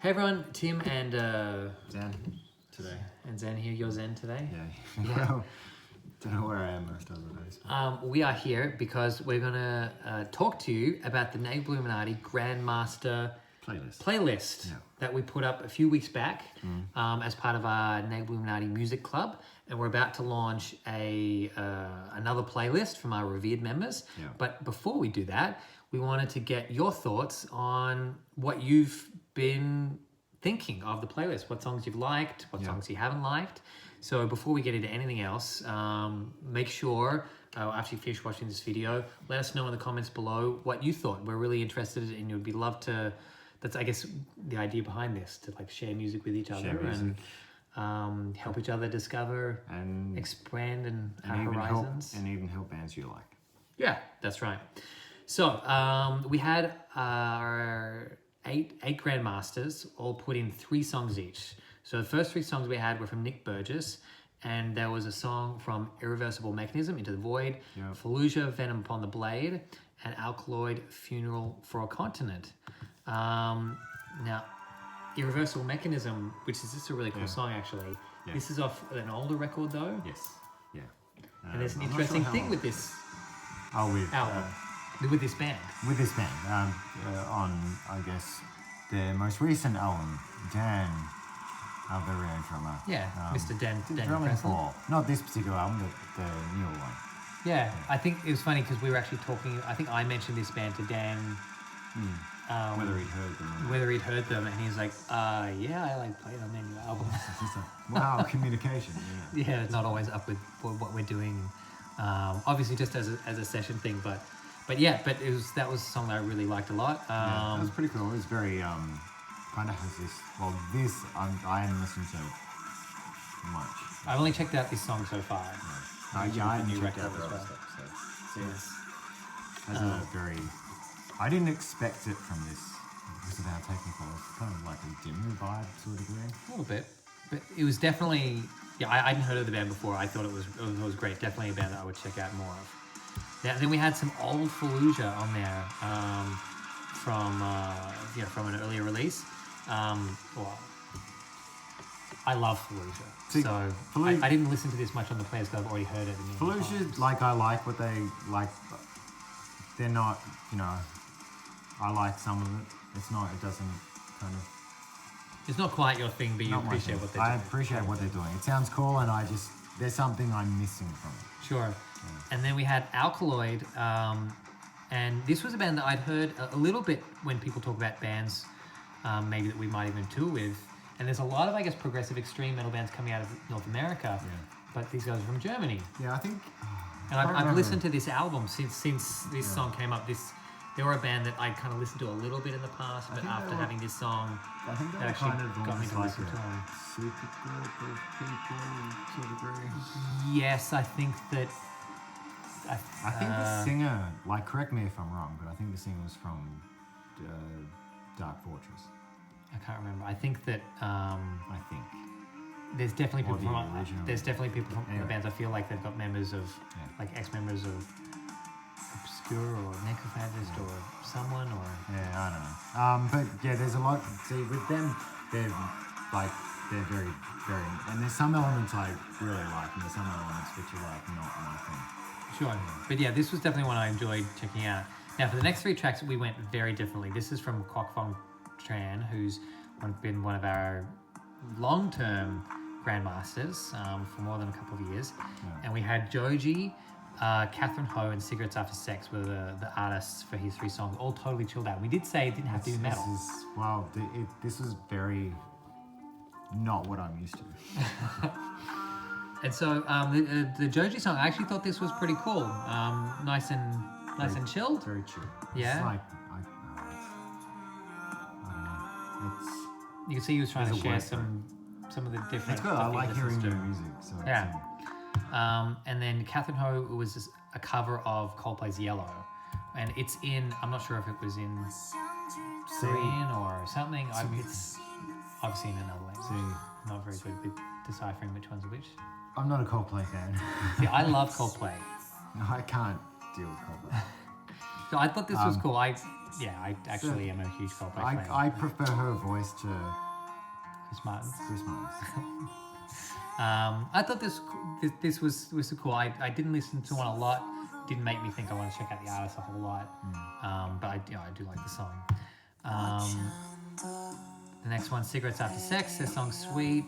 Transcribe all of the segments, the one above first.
Hey everyone, Tim and Zen today. And Zen here. You're Zen today. Yeah. Well, don't know where I am most other days. We are here because we're gonna talk to you about the Obluminati Grandmaster playlist that we put up a few weeks back as part of our Obluminati Music Club, and we're about to launch another playlist from our revered members. Yeah. But before we do that, we wanted to get your thoughts on what you've been thinking of the playlist, what songs you've liked, what songs you haven't liked. So before we get into anything else, make sure after you finish watching this video, let us know in the comments below what you thought. We're really interested and you'd be love to, that's I guess the idea behind this, to like share music with each other and help each other discover and expand our horizons. And even help bands you like. Yeah, that's right. So we had our eight Grandmasters all put in 3 songs each. So the first 3 songs we had were from Nick Burgess, and there was a song from Irreversible Mechanism, Into the Void, Fallujah, Venom Upon the Blade, and Alkaloid, Funeral for a Continent. Now, Irreversible Mechanism, which is just a really cool song actually. Yeah. This is off an older record though. Yes. Yeah. And there's an interesting thing with this album. With this band. With this band. On, I guess, their most recent album, Dan, our very own drummer. Yeah, Mr. Dan drumming for, not this particular album, but the newer one. Yeah, I think it was funny because we were actually talking, I think I mentioned this band to Dan. Whether he'd heard them. Whether he'd heard them, and he was like, yeah, I like playing on their new album. Wow, communication. Yeah, it's not always up with what we're doing. Obviously just as a session thing, but that was a song that I really liked a lot. Yeah, that was pretty cool. It was very kind of has this. Well, this I haven't listened to much. I've only checked out this song so far. I haven't checked out the other stuff. So has a very. I didn't expect it from this because of how technical. It's kind of like a dimmer vibe to a degree. A little bit, but it was definitely. Yeah, I hadn't heard of the band before. I thought it was great. Definitely a band that I would check out more of. Now, then we had some old Fallujah on there from an earlier release. Well, I love Fallujah. See, so I didn't listen to this much on the playlist because I've already heard it. Fallujah, like I like what they like. They're not, I like some of it. It's not. It doesn't kind of. It's not quite your thing, but you appreciate what they're doing. I appreciate what they're doing. It sounds cool, and there's something I'm missing from it. Sure. Yeah. And then we had Alkaloid, and this was a band that I'd heard a little bit when people talk about bands, maybe that we might even tour with. And there's a lot of, I guess, progressive extreme metal bands coming out of North America, but these guys are from Germany. Yeah, I think. And I've listened to this album since this song came up. They were a band that I'd kind of listened to a little bit in the past, but after having this song, I think they actually kind of got me to like listen to them. Super group of people to a degree. Yes, I think that. I think the singer, correct me if I'm wrong, but I think the singer was from Dark Fortress. I can't remember. I think that. I think. There's definitely people from. Original. There's definitely people from the bands. I feel like they've got members of, ex-members of Obscure or Necrophagist or someone or. Yeah, I don't know. But yeah, there's a lot. See, with them, they're very, very. And there's some elements I really like, and there's some elements which are not my thing. Sure, but yeah, this was definitely one I enjoyed checking out. Now, for the next 3 tracks, we went very differently. This is from Kwok Fong Tran, who's been one of our long-term Grandmasters for more than a couple of years. Yeah. And we had Joji, Catherine Ho, and Cigarettes After Sex were the artists for his 3 songs, all totally chilled out. We did say it didn't have to be metal. This is very not what I'm used to. And so the Joji song, I actually thought this was pretty cool. Nice and chilled. Very chill. Yeah. It's like, I don't know. You can see he was trying to share some of the different. It's good. I like hearing new music. So yeah. And then Catherine Ho was a cover of Coldplay's Yellow, and it's in. I'm not sure if it was in Korean or something. It's obviously in another language. Not very good with deciphering which one's which. I'm not a Coldplay fan. Yeah, I love Coldplay. No, I can't deal with Coldplay. So I thought this was cool. I actually am a huge Coldplay fan. I prefer her voice to Chris Martin. Chris Martin's. I thought this was so cool. I didn't listen to one a lot. Didn't make me think I want to check out the artist a whole lot. But I do like the song. The next one, Cigarettes After Sex. Their song's sweet.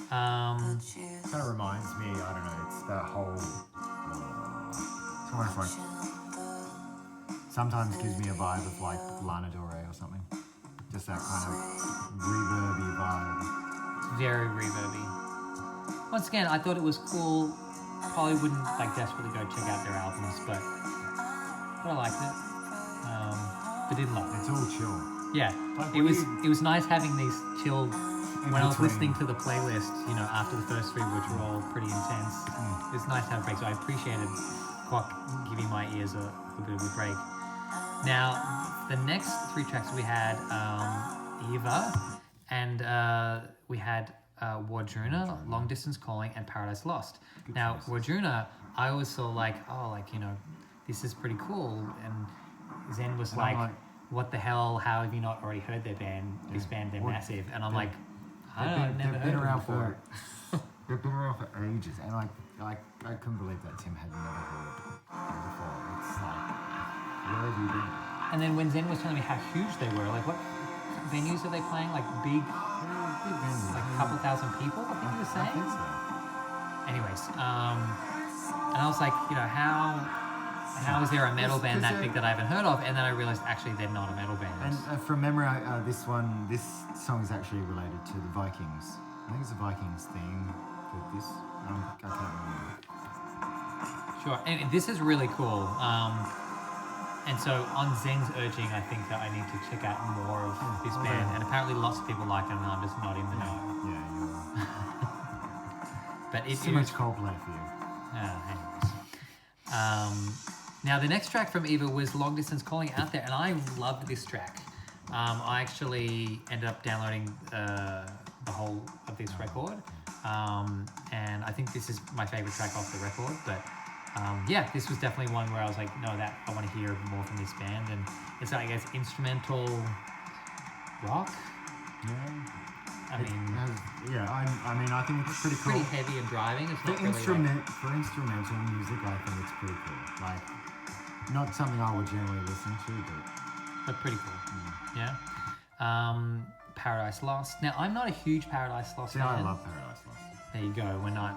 Kind of reminds me, I don't know, it's that whole. It's almost like. Sometimes gives me a vibe of like Lana Del Rey or something. Just that kind of reverby vibe. Very reverby. Once again, I thought it was cool. Probably wouldn't like desperately go check out their albums, but I liked it. But didn't love it. It's all chill. Yeah, Like it was nice having these chilled. When I was between. listening to the playlist, after the first three, which were all pretty intense, it was nice to have a break. So I appreciated Quack giving my ears a bit of a break. Now, the next three tracks we had Eva, and we had Wardruna, Long Distance Calling, and Paradise Lost. Now, Wardruna, I always saw this is pretty cool, and Zen was And I'm like, what the hell? How have you not already heard their band? This band, they're massive, and I'm like, I've never heard of them before. They've been around for ages, and I couldn't believe that Tim had never heard them before. It's like, where have you been? And then when Zen was telling me how huge they were, like what venues are they playing? Like big Venues. like a couple thousand people, I think he was I saying. think so. Anyways, and I was like, how is there a metal band that big that I haven't heard of? And then I realized actually they're not a metal band. And from memory, this song is actually related to the Vikings. I think it's the Vikings theme for this. I can't remember. Sure, and this is really cool. And so on Zen's urging, I think that I need to check out more of this band. And apparently lots of people like it, and I'm just not in the know. Yeah, you're But it's too much Coldplay for you. Anyways. Now the next track from Eva was Long Distance Calling Out There, and I loved this track. I actually ended up downloading the whole of this record, and I think this is my favorite track off the record. But this was definitely one where I was like, no, that I want to hear more from this band, and it's like, I guess, instrumental rock. Yeah. I mean, I think it's pretty cool. Pretty heavy and driving. It's For not really for instrumental music, I think it's pretty cool. Like, not something I would generally listen to, but pretty cool. Yeah. Paradise Lost. Now, I'm not a huge Paradise Lost fan. I love Paradise Lost. There you go. We're not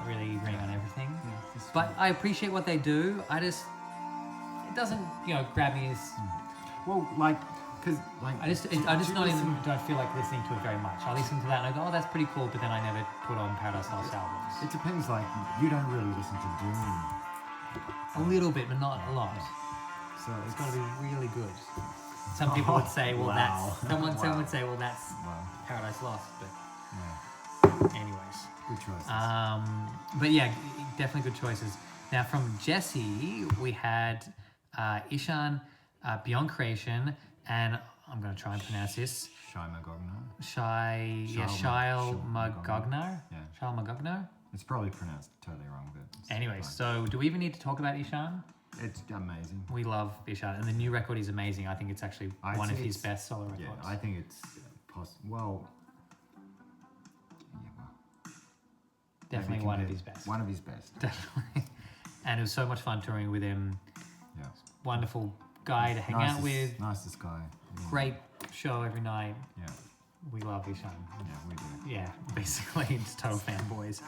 really agreeing on everything. Yeah, But I appreciate what they do. It doesn't, grab me as. Well, because I just don't feel like listening to it very much. I listen to that and I go, oh, that's pretty cool, but then I never put on Paradise Lost albums. it depends. Like, you don't really listen to Doom, A little bit, but not a lot. so It's got to be really good. Some people would say, well, Wow. that's someone would say, well, that's Wow. Paradise Lost, but Yeah, anyways. good choice. But yeah, definitely good choices. Now from Jesse, we had Ishan, Beyond Creation, and I'm going to try and pronounce this. Shail Magognar. Yeah. Shail Magognar. It's probably pronounced totally wrong, but it's Anyway, fine. so do we even need to talk about Ishan? It's amazing. We love Ishan, and the new record is amazing. I think it's actually I'd one of say his it's- best solo records. Yeah, I think it's well, Definitely maybe one of compared- his best. One of his best. Definitely. And it was so much fun touring with him. Yeah. Wonderful guy to hang out with. Nicest guy. Yeah. Great show every night. Yeah. We love Ishan. Yeah, we do. Yeah, basically, just total fanboys.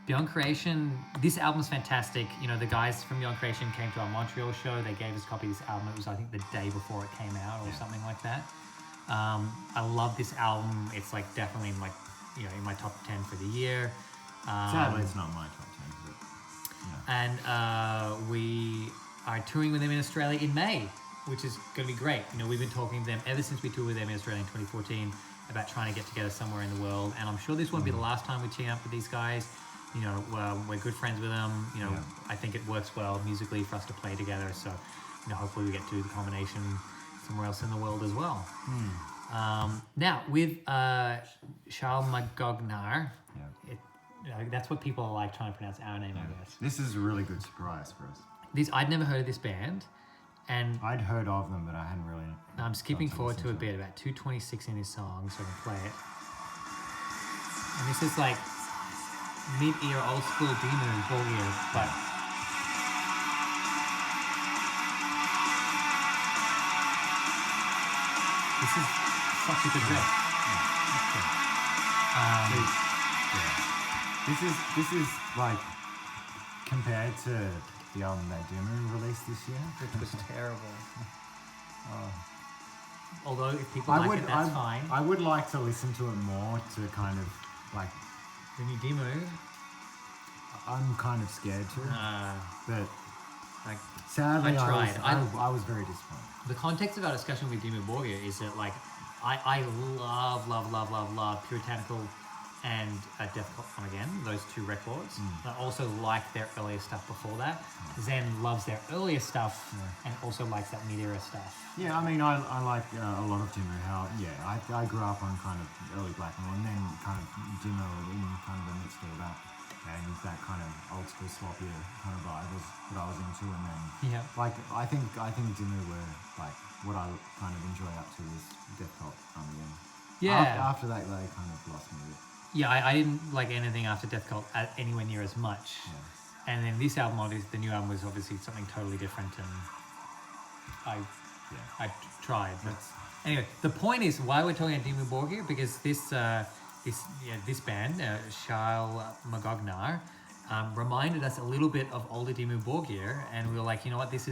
Beyond Creation, this album's fantastic. The guys from Beyond Creation came to our Montreal show. They gave us a copy of this album. It was, I think, the day before it came out or something like that. I love this album. It's definitely in my top 10 for the year. Sadly, it's not my top 10, but And we are touring with them in Australia in May, which is going to be great. We've been talking to them ever since we toured with them in Australia in 2014 about trying to get together somewhere in the world. And I'm sure this won't be the last time we team up with these guys. We're good friends with them. I think it works well musically for us to play together. So, hopefully we get to do the combination somewhere else in the world as well. Now, with Charles Magognar, that's what people like trying to pronounce our name, I guess. this is a really good surprise for us. I'd never heard of this band, and I'd heard of them, but I hadn't really. I'm skipping got forward to a listen bit, about 2:26 in this song, so I can play it. And this is like mid-ear old school Demu Borgir, but this is such a good riff. This is like compared to the album that Demu released this year, Which was terrible. Although if people I like it, that's fine. I would like to listen to it more to kind of like. The new Demu, I'm kind of scared to, but like, sadly, I tried. I was very disappointed. the context of our discussion with Demu Borgir is that like I love Puritanical and Death Cult Come Again, those two records. I also like their earlier stuff before that. Zen loves their earlier stuff and also likes that mid-era stuff. Yeah, I mean, I like a lot of Demo. I grew up on kind of early black metal, and then kind of Demo in kind of the midst of that, and that kind of old school sloppier kind of vibe was what I was into, and then like I think Demo were like what I kind of enjoy up to is Death Cult Come Again. Yeah. After that, they kind of lost me a bit. Yeah, I didn't like anything after Death Cult anywhere near as much. And then this album, obviously, the new album was obviously something totally different, and I tried. But anyway, the point is why we're talking about Demu Borgir, because this band, Charles Magognar, reminded us a little bit of older Demu Borgir, and we were like, you know what, this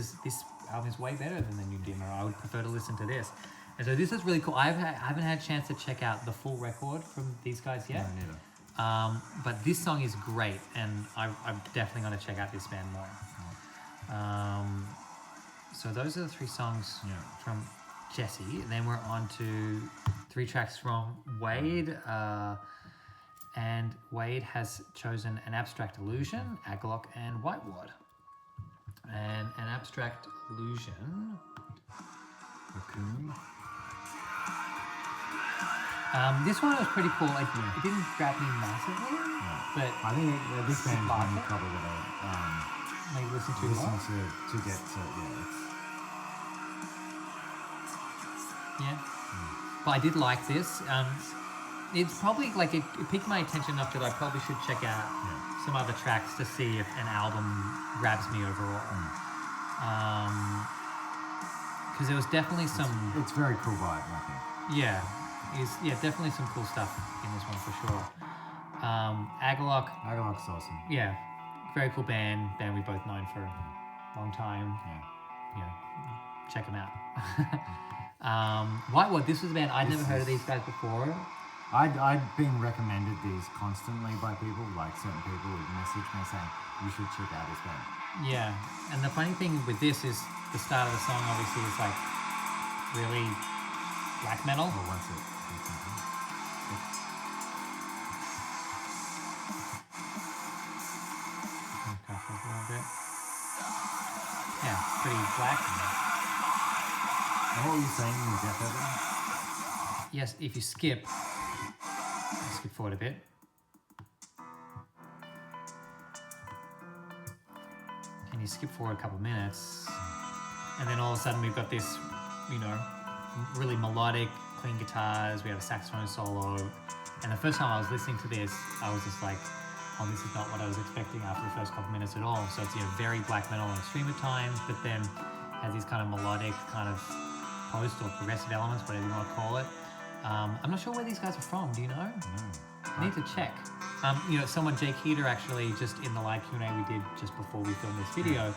album is way better than the new Demo. I would prefer to listen to this. And so this is really cool. I haven't had a chance to check out the full record from these guys yet. No, neither. But this song is great, and I'm definitely going to check out this band more. So those are the three songs from Jesse. Then we're on to 3 tracks from Wade. And Wade has chosen An Abstract Illusion, Aglock, and Whitewad. And An Abstract Illusion... Raccoon. This one was pretty cool. Like, it didn't grab me massively, but I think this band is one you probably gotta maybe listen to get to But I did like this. It's probably like it piqued my attention enough that I probably should check out some other tracks to see if an album grabs me overall. Because there was definitely It's very cool vibe, I think. Definitely some cool stuff in this one for sure. Agalock's awesome. Yeah, very cool band we both known for a long time. Check them out. Whitewad, this was a band I'd never heard of these guys before. I'd been recommended these constantly by people, like certain people would message me saying, you should check out this band. Yeah, and the funny thing with this is the start of the song obviously is like really black metal. Well, what's it? Yeah, pretty black. And what were you saying in Death Heaven? Yes, if you skip forward a bit. And you skip forward a couple of minutes, and then all of a sudden we've got this, really melodic, clean guitars, we have a saxophone solo, and the first time I was listening to this, I was just like, oh, this is not what I was expecting after the first couple of minutes at all. So it's very black metal and extreme at times, but then has these kind of melodic, kind of post or progressive elements, whatever you want to call it. I'm not sure where these guys are from. Do you know? No. I need to check. Someone, Jake Heater, actually, just in the live Q&A we did just before we filmed this video,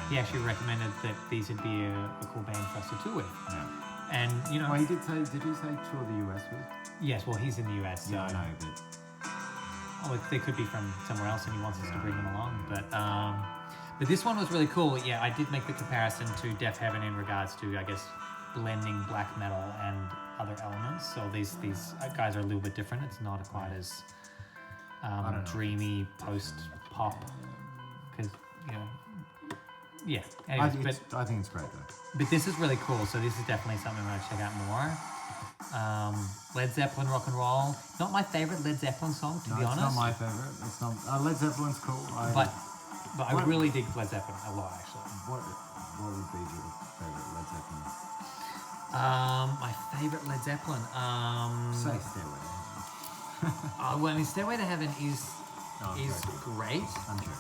he actually recommended that these would be a cool band for us to tour with. Yeah. And, Well, did he say tour the US with? Yes, well, he's in the US. So, Yeah, I know, but... they could be from somewhere else and he wants us to bring them along. But this one was really cool. Yeah, I did make the comparison to Death Heaven in regards to, I guess, blending black metal and other elements. So these guys are a little bit different. It's not quite as dreamy post-pop. Because, yeah. Anyways, I think it's great, though. But this is really cool. So this is definitely something I'm going to check out more. Led Zeppelin rock and roll. Not my favorite Led Zeppelin song, to be honest. It's not my favorite. It's not. Led Zeppelin's cool. But But I really dig Led Zeppelin a lot, actually. What would be your favorite Led Zeppelin? My favorite Led Zeppelin. Say Stairway to Heaven. Well, I mean, Stairway to Heaven is joking. great. I'm joking.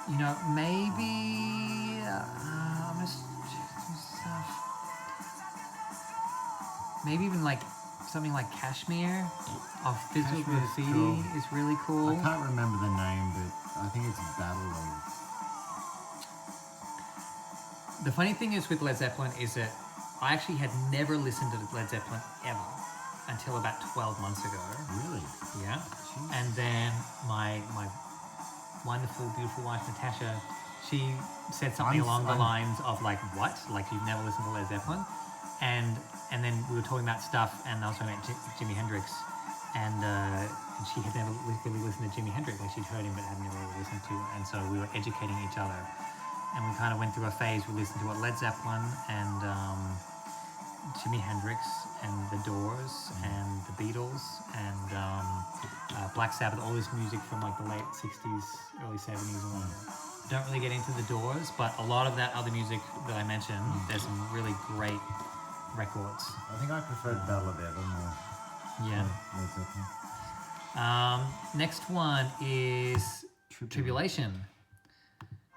You know, maybe I'm just check some stuff. Maybe even like something like Kashmir off Physical Kashmir's Graffiti cool. is really cool. I can't remember the name, but I think it's Battle of... The funny thing is with Led Zeppelin is that I actually had never listened to Led Zeppelin ever until about 12 months ago. Really? Yeah. Jeez. And then my wonderful, beautiful wife, Natasha, she said something along the lines of like, what? Like, you've never listened to Led Zeppelin? And then we were talking about stuff, and I was talking about Jimi Hendrix, and she had never really listened to Jimi Hendrix. Like, she'd heard him, but had never really listened to it. And so we were educating each other. And we kind of went through a phase. We listened to what Led Zeppelin and Jimi Hendrix and The Doors and the Beatles and Black Sabbath, all this music from like the late 60s, early 70s and whatever. Don't really get into The Doors, but a lot of that other music that I mentioned, there's some really great records. I think I preferred Battle of Ever more. Yeah. Led Zeppelin. Next one is Tribulation.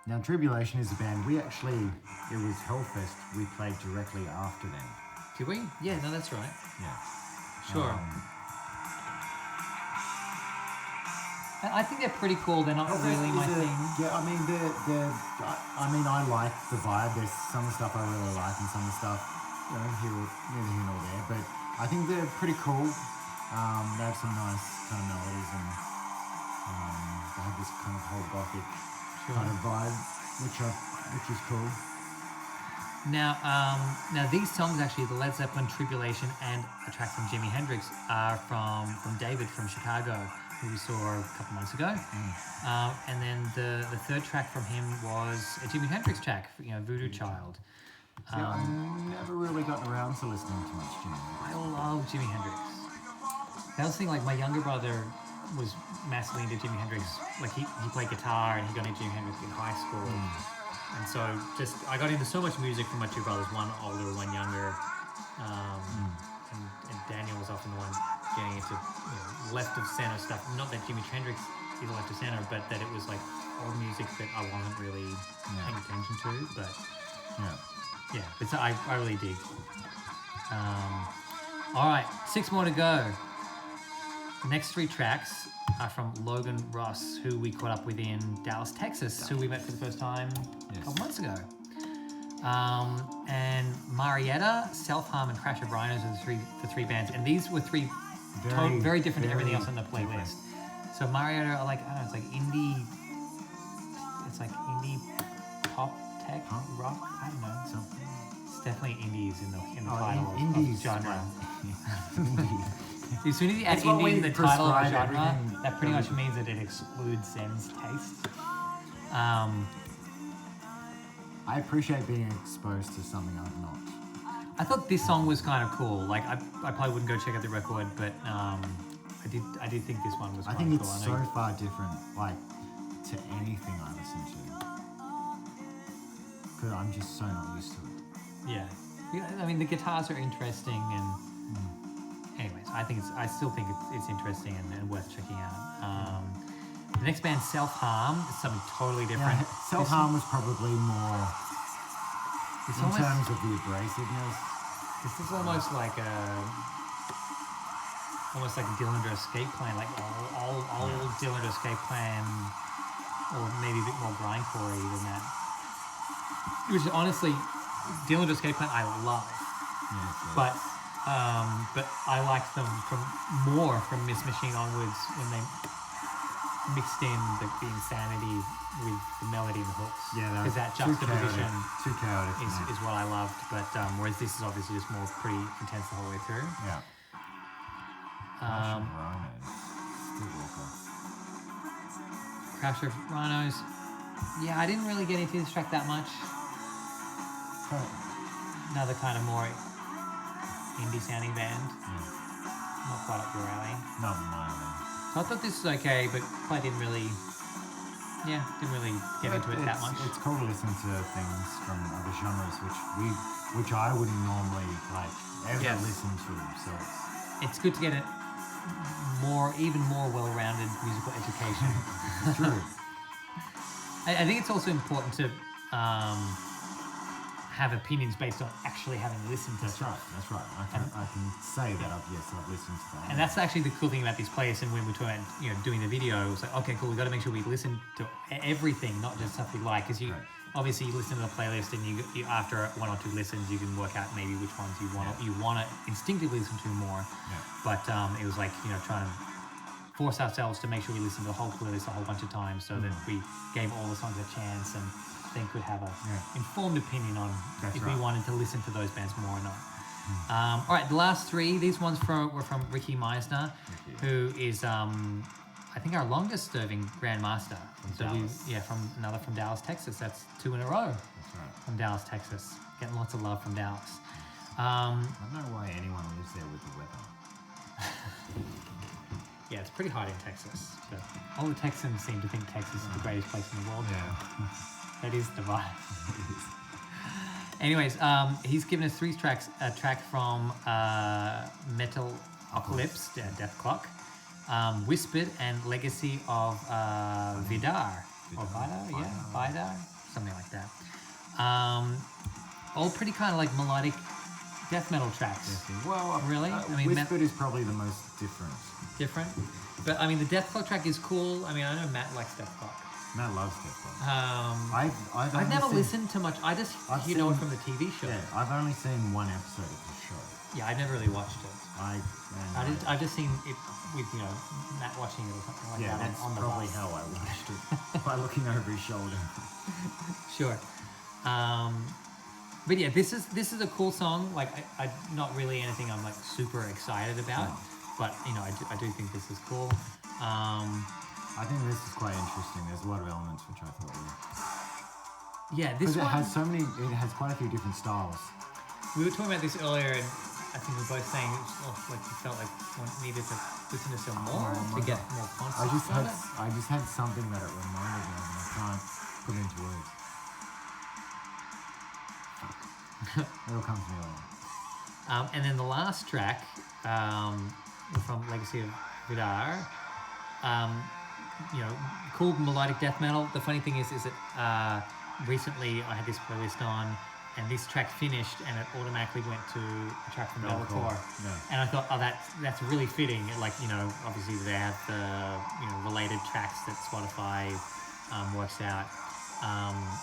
Now, Tribulation is a band. It was Hellfest. We played directly after them. Did we? Yeah, no, that's right. Yeah. Sure. I think they're pretty cool. They're not really my thing. Yeah, I mean, I like the vibe. There's some stuff I really like and some stuff, neither here nor there. But I think they're pretty cool. They have some nice kind of melodies and they have this kind of whole gothic kind of vibe, which is cool. Now these songs actually, the Led Zeppelin, Tribulation, and a track from Jimi Hendrix are from David from Chicago, who we saw a couple months ago. And then the third track from him was a Jimi Hendrix track, Voodoo Child. I've never really gotten around to listening to much Jimi. I love Jimi Hendrix. That was the thing, like my younger brother was massively into Jimi Hendrix. Like he played guitar and he got into Jimi Hendrix in high school. And so I got into so much music from my two brothers, one older, one younger. And Daniel was often the one getting into left of center stuff. Not that Jimi Hendrix is left of center, but that it was like old music that I wasn't really paying attention to. But but I really dig. All right, 6 more to go. The next 3 tracks are from Logan Ross, who we caught up with in Dallas, Texas, who we met for the first time a couple months ago. And Marietta, Self Harm, and Crash of Rhinos are the three bands, and these were very different to everything else on the playlist. So Marietta are like, I don't know, it's like indie pop tech rock. I don't know. Something. It's definitely indies in the title of genre. As soon as you add indie in the title of a genre, that pretty much means that it excludes Zen's taste. I appreciate being exposed to something I've not. I thought this song was kind of cool. Like I probably wouldn't go check out the record, but I did think this one was quite cool. I think it's so far different, like, to anything I listen to. Because I'm just so not used to it. Yeah, I mean the guitars are interesting, and anyways, I still think it's interesting and worth checking out. The next band, Self Harm, is something totally different. Yeah, Self Harm was probably more in terms of the abrasiveness. This is almost like a Dillinger Escape Plan, like old Dillinger Escape Plan, or maybe a bit more grindcore than that. Which honestly, Dillinger Escape Plan I love, but I liked them more from Miss Machine onwards when they mixed in the insanity with the melody and the hooks. Yeah, because that juxtaposition too chaotic is what I loved. But whereas this is obviously just more pretty intense the whole way through. Yeah. Crash of Rhinos. Yeah, I didn't really get into this track that much. Another kind of more indie sounding band. Not quite up your alley. Not mine. So I thought this was okay, but I didn't really get into it that much. It's cool to listen to things from other genres, which I wouldn't normally like ever Yes. listen to. So It's good to get a even more well-rounded musical education. it's true. I think it's also important to have opinions based on actually having listened to That's right. That's right. I can say that I've listened to that. And that's actually the cool thing about this playlist. And when we're talking about, doing the video, it was like, okay, cool, we got to make sure we listen to everything, not just stuff we like. Because obviously you listen to the playlist, and you after one or two listens, you can work out maybe which ones you want to instinctively listen to more. Yeah. But it was like trying to force ourselves to make sure we listen to the whole playlist a whole bunch of times, so that we gave all the songs a chance and then could have a informed opinion on if we wanted to listen to those bands more or not. All right, the last three. These ones were from Ricky Meisner, who is I think our longest serving grandmaster. From Dallas, Texas. That's 2 in a row. That's right. From Dallas, Texas. Getting lots of love from Dallas. I don't know why anyone lives there with the weather. Yeah, it's pretty hot in Texas. But all the Texans seem to think Texas is the greatest place in the world now. That is the vibe. Anyways, he's given us 3 tracks. A track from Metal Apocalypse, Death Clock, Whispered, and Legacy of Vidar. Or Vidar? Something like that. All pretty kind of like melodic death metal tracks. Well, really? Whispered is probably the most different. Different? But the Death Clock track is cool. I know Matt likes Death Clock. Matt loves Death Clock. I've never listened to much. I just know it from the TV show. Yeah, I've only seen one episode of the show. Yeah, I've never really watched it. I've just seen it with Matt watching it or something like that. That's on the probably bus. how I watched it, by looking over his shoulder. Sure. But yeah, this is a cool song. Like I not really anything I'm like super excited about, but I do think this is cool. I think this is quite interesting. There's a lot of elements which I thought were. Yeah, this one. It has quite a few different styles. We were talking about this earlier, and I think we were both saying like we felt like we needed to listen to some more to get more context. I just had something that it reminded me of, and I can't put it into words. It'll come to me later. And then the last track from Legacy of Vidar, cool melodic death metal. The funny thing is that recently I had this playlist on, and this track finished, and it automatically went to a track from Bellator. Yeah. And I thought, that's really fitting. Like, obviously they have the related tracks that Spotify works out.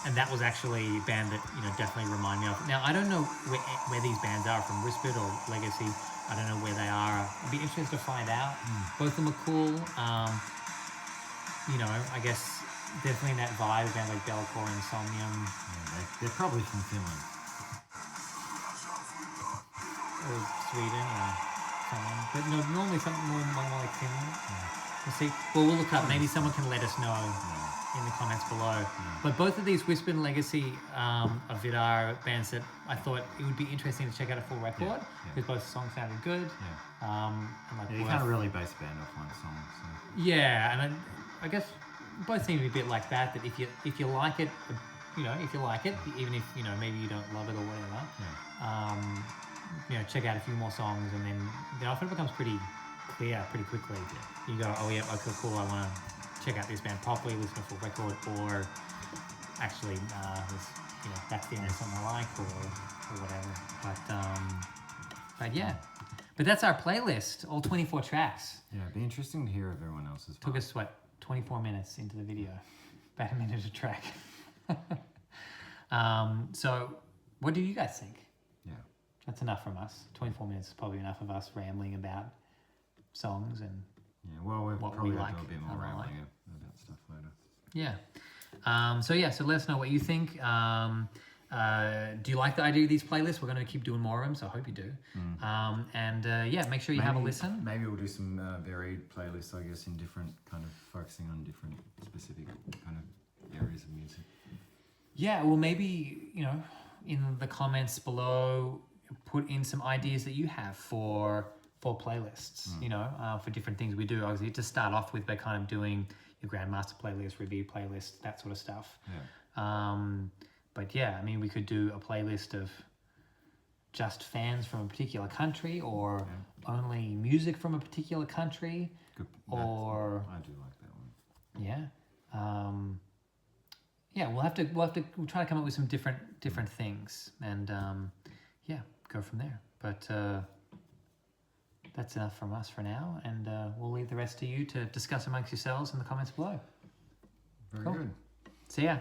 And that was actually a band that definitely remind me of. Now I don't know where these bands are from, Whispered or Legacy. I don't know where they are. I'd be interested to find out. Both of them are cool. I guess definitely in that vibe, bands like Bellator and Somnium. Yeah, they're probably from Finland. Or Sweden or something. But no, normally something more like Finland. We'll see. Well, we'll look up. Maybe someone can let us know in the comments below. But both of these Whispered and Legacy of Vidar bands that I thought it would be interesting to check out a full record, because both songs sounded good. You can't really base a band off one song. So. Yeah, and I guess both seem to be a bit like that. That if you like it, even if maybe you don't love it or whatever, check out a few more songs, and then often it becomes pretty clear pretty quickly. You go, oh yeah, okay, cool. I want to check out this band properly, listen to a full record, or actually, that's the only song I like, or whatever. But yeah. But that's our playlist, all 24 tracks. Yeah, it'd be interesting to hear everyone else's. Took us 24 minutes into the video, about a minute a track. So, what do you guys think? Yeah, that's enough from us. 24 minutes is probably enough of us rambling about songs and we'll probably like, do a bit more rambling about stuff later. Yeah. So let us know what you think. Do you like the idea of these playlists? We're going to keep doing more of them, so I hope you do. Make sure you have a listen. Maybe we'll do some varied playlists, I guess, in different kind of focusing on different specific kind of areas of music. Yeah, well, maybe, in the comments below, put in some ideas that you have for for playlists, you know, for different things we do. Obviously, to start off with, we're kind of doing your Grandmaster playlist, review playlist, that sort of stuff. Yeah. But yeah, I mean, we could do a playlist of just fans from a particular country, or only music from a particular country, Good. or I do like that one. yeah, yeah. We'll try to come up with some different things, and yeah, go from there. But that's enough from us for now, and we'll leave the rest to you to discuss amongst yourselves in the comments below. Very Cool. good. See ya.